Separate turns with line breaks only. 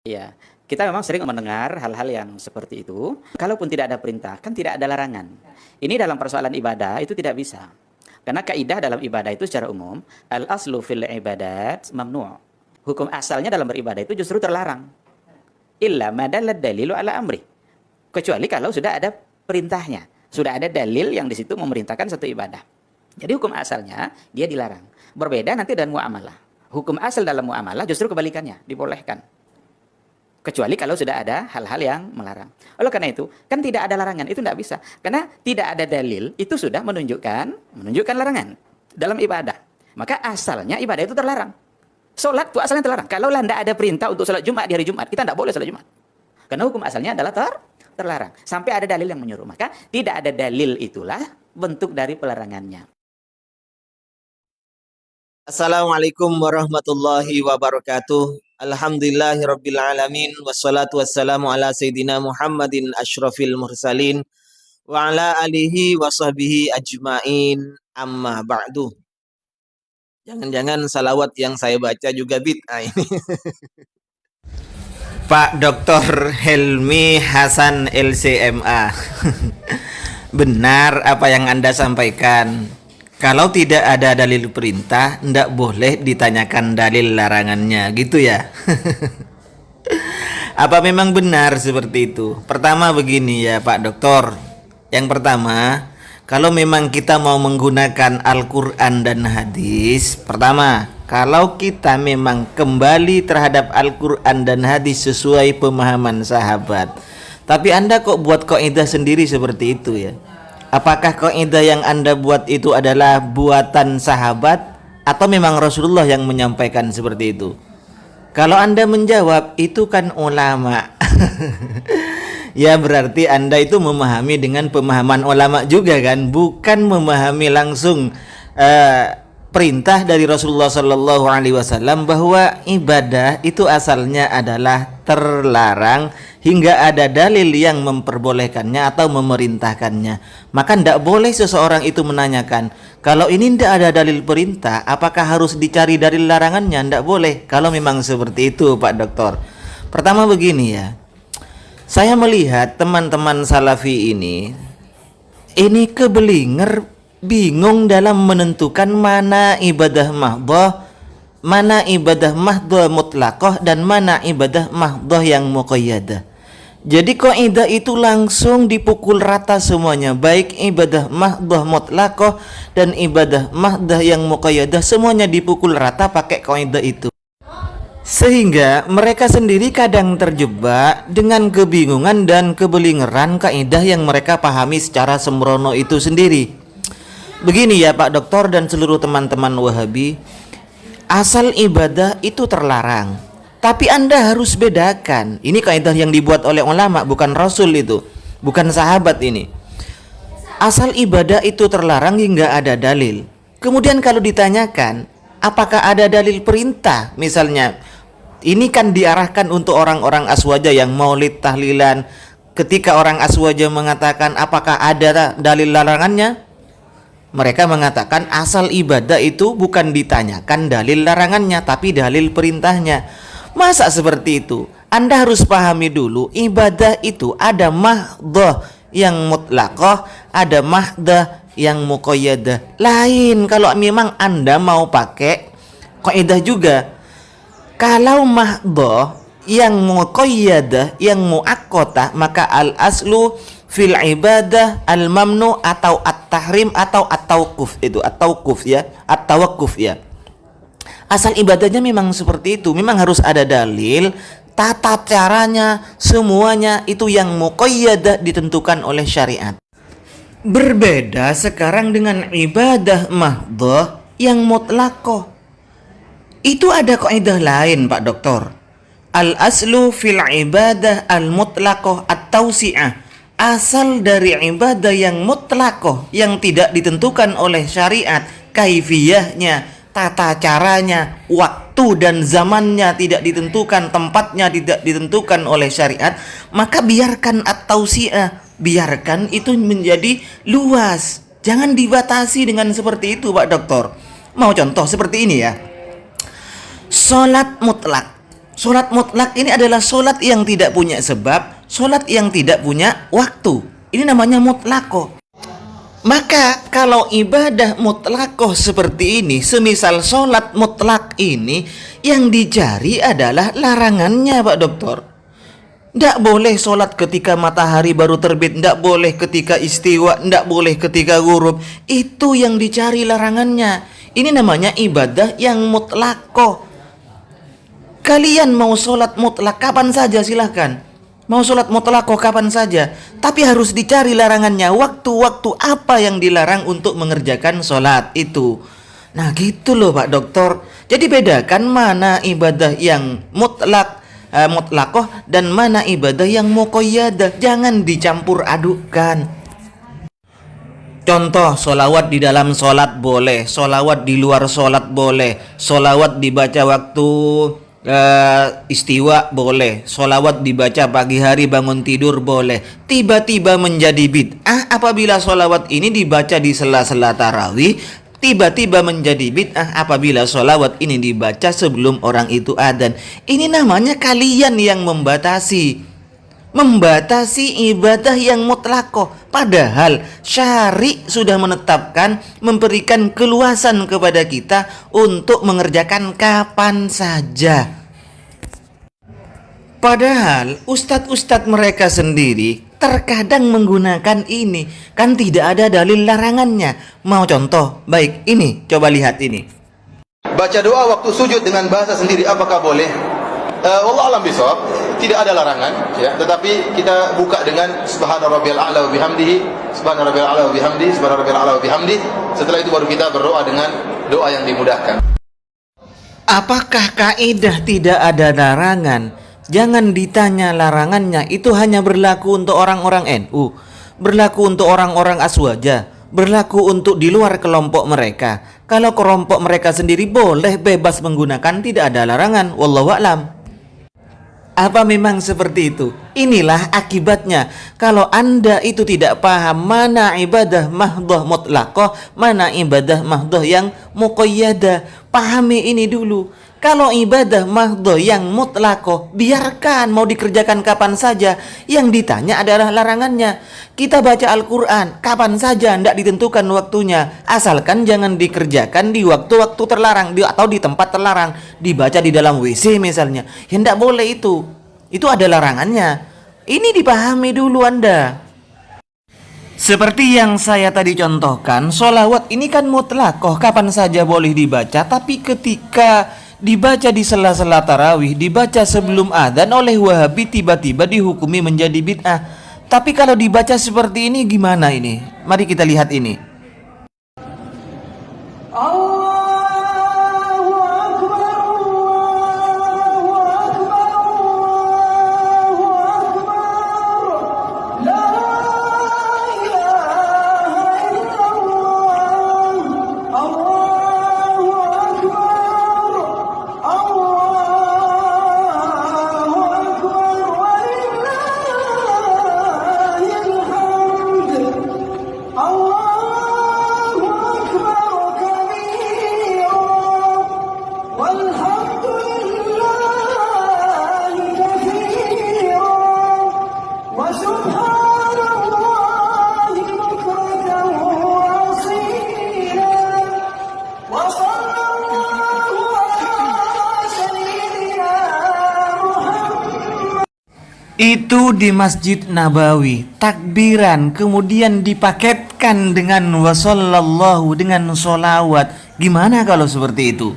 Ya, kita memang sering mendengar hal-hal yang seperti itu. Kalaupun tidak ada perintah, kan tidak ada larangan. Ini dalam persoalan ibadah itu tidak bisa. Karena kaidah dalam ibadah itu secara umum, al-aslu fil ibadat mamnu'. Hukum asalnya dalam beribadah itu justru terlarang. Illa madallad dalilu ala amri. Kecuali kalau sudah ada perintahnya. Sudah ada dalil yang di situ memerintahkan satu ibadah. Jadi hukum asalnya dia dilarang. Berbeda nanti dengan muamalah. Hukum asal dalam muamalah justru kebalikannya, dibolehkan. Kecuali kalau sudah ada hal-hal yang melarang. Oleh karena itu, kan tidak ada larangan, itu tidak bisa. Karena tidak ada dalil, itu sudah menunjukkan larangan dalam ibadah. Maka asalnya ibadah itu terlarang. Sholat itu asalnya terlarang. Kalau tidak ada perintah untuk sholat Jumat di hari Jumat, kita tidak boleh sholat Jumat. Karena hukum asalnya adalah terlarang. Sampai ada dalil yang menyuruh. Maka tidak ada dalil, itulah bentuk dari pelarangannya.
Assalamualaikum warahmatullahi wabarakatuh. Alhamdulillahirabbil alamin wassalatu wassalamu ala sayidina Muhammadin asyrafil mursalin wa ala alihi wa sahbihi ajmain amma ba'du. Jangan-jangan salawat yang saya baca juga bid'ah ini. Pak Dr. Helmi Hasan LCMA. Benar apa yang Anda sampaikan. Kalau tidak ada dalil perintah, ndak boleh ditanyakan dalil larangannya, gitu ya. Apa memang benar seperti itu? Pertama begini ya Pak Dokter. Yang pertama, kalau memang kita mau menggunakan Al-Quran dan hadis, pertama, kalau kita memang kembali terhadap Al-Quran dan hadis sesuai pemahaman sahabat, tapi Anda kok buat kaidah sendiri seperti itu ya? Apakah kaidah yang Anda buat itu adalah buatan sahabat atau memang Rasulullah yang menyampaikan seperti itu? Kalau Anda menjawab itu kan ulama. Ya berarti Anda itu memahami dengan pemahaman ulama juga kan, bukan memahami langsung perintah dari Rasulullah Shallallahu Alaihi Wasallam bahwa ibadah itu asalnya adalah terlarang hingga ada dalil yang memperbolehkannya atau memerintahkannya. Maka tidak boleh seseorang itu menanyakan, kalau ini tidak ada dalil perintah, apakah harus dicari dalil larangannya? Tidak boleh. Kalau memang seperti itu Pak Dokter. Pertama begini ya, saya melihat teman-teman salafi ini kebelinger, bingung dalam menentukan mana ibadah mahdhah, mana ibadah mahdhah mutlaqah, dan mana ibadah mahdhah yang muqayyadah. Jadi kaidah itu langsung dipukul rata semuanya, baik ibadah mahdhah mutlaqah dan ibadah mahdhah yang muqayyadah, semuanya dipukul rata pakai kaidah itu. Sehingga mereka sendiri kadang terjebak dengan kebingungan dan kebelingeran kaidah yang mereka pahami secara sembrono itu sendiri. Begini ya Pak Dokter dan seluruh teman-teman Wahabi, asal ibadah itu terlarang. Tapi Anda harus bedakan. Ini kaidah yang dibuat oleh ulama, bukan Rasul itu, bukan sahabat ini. Asal ibadah itu terlarang hingga ada dalil. Kemudian kalau ditanyakan, apakah ada dalil perintah? Misalnya, ini kan diarahkan untuk orang-orang aswaja yang maulid tahlilan. Ketika orang aswaja mengatakan apakah ada dalil larangannya? Mereka mengatakan asal ibadah itu bukan ditanyakan dalil larangannya, tapi dalil perintahnya. Masa seperti itu? Anda harus pahami dulu, ibadah itu ada mahdhah yang mutlaqah, ada mahdhah yang muqayyadah. Lain kalau memang Anda mau pakai kaidah juga. Kalau mahdhah yang muqayyadah, yang muakkotah, maka al-aslu fil ibadah al-mamnu atau at-tahrim atau at-tawquf, itu at-tawquf ya, at-tawaqquf ya. Asal ibadahnya memang seperti itu, memang harus ada dalil, tata caranya, semuanya itu yang muqayyadah ditentukan oleh syariat. Berbeda sekarang dengan ibadah mahdhah yang mutlaqah. Itu ada kaidah lain Pak Dokter. Al-aslu fil ibadah al-mutlaqah at-tawsi'ah. Asal dari ibadah yang mutlaqah, yang tidak ditentukan oleh syariat, kaifiyahnya, tata caranya, waktu dan zamannya tidak ditentukan, tempatnya tidak ditentukan oleh syariat, maka biarkan at-tawsi'ah, biarkan itu menjadi luas. Jangan dibatasi dengan seperti itu Pak Dokter. Mau contoh seperti ini ya. Salat mutlak. Sholat mutlak ini adalah sholat yang tidak punya sebab, sholat yang tidak punya waktu. Ini namanya mutlakoh. Maka kalau ibadah mutlakoh seperti ini, semisal sholat mutlak ini, yang dicari adalah larangannya, Pak Dokter. Tidak boleh sholat ketika matahari baru terbit, tidak boleh ketika istiwa, tidak boleh ketika ghurub. Itu yang dicari larangannya. Ini namanya ibadah yang mutlakoh. Kalian mau sholat mutlak kapan saja silahkan. Mau sholat mutlakoh kapan saja, tapi harus dicari larangannya. Waktu-waktu apa yang dilarang untuk mengerjakan sholat itu. Nah gitu loh Pak Dokter. Jadi bedakan mana ibadah yang mutlakoh dan mana ibadah yang muqayyadah. Jangan dicampur adukkan. Contoh, sholawat di dalam sholat boleh, sholawat di luar sholat boleh, sholawat dibaca waktu istiwa boleh, sholawat dibaca pagi hari bangun tidur boleh. Tiba-tiba menjadi bid'ah apabila sholawat ini dibaca di sela-sela tarawih. Tiba-tiba menjadi bid'ah apabila sholawat ini dibaca sebelum orang itu adzan. Ini namanya kalian yang membatasi ibadah yang mutlakoh. Padahal syari sudah menetapkan, memberikan keluasan kepada kita untuk mengerjakan kapan saja. Padahal ustadz-ustadz mereka sendiri terkadang menggunakan ini, kan tidak ada dalil larangannya. Mau contoh? Baik, ini coba lihat ini.
Baca doa waktu sujud dengan bahasa sendiri apakah boleh? Wallahu alam bisawab, tidak ada larangan ya, tetapi kita buka dengan subhana rabbiyal a'la wa bihamdihi, subhana rabbiyal a'la wa bihamdihi, subhana rabbiyal a'la wa bihamdihi. Setelah itu baru kita berdoa dengan doa yang dimudahkan.
Apakah kaidah tidak ada larangan? Jangan ditanya larangannya. Itu hanya berlaku untuk orang-orang NU, berlaku untuk orang-orang Aswaja, berlaku untuk di luar kelompok mereka. Kalau kelompok mereka sendiri boleh bebas menggunakan, tidak ada larangan. Wallahu a'lam. Apa memang seperti itu? Inilah akibatnya. Kalau Anda itu tidak paham mana ibadah mahdhah mutlakoh, mana ibadah mahdhah yang muqayyadah. Pahami ini dulu. Kalau ibadah mahdhah yang mutlakoh, biarkan mau dikerjakan kapan saja. Yang ditanya adalah larangannya. Kita baca Al-Quran kapan saja, tidak ditentukan waktunya. Asalkan jangan dikerjakan di waktu-waktu terlarang atau di tempat terlarang. Dibaca di dalam WC misalnya. Ya tidak boleh itu. Itu ada larangannya. Ini dipahami dulu Anda. Seperti yang saya tadi contohkan, sholawat ini kan mutlakoh, kapan saja boleh dibaca. Tapi ketika dibaca di sela-sela tarawih, dibaca sebelum adzan oleh Wahabi, tiba-tiba dihukumi menjadi bid'ah. Tapi kalau dibaca seperti ini gimana ini? Mari kita lihat ini. Itu di Masjid Nabawi, takbiran kemudian dipaketkan dengan wasallallahu, dengan sholawat. Gimana kalau seperti itu?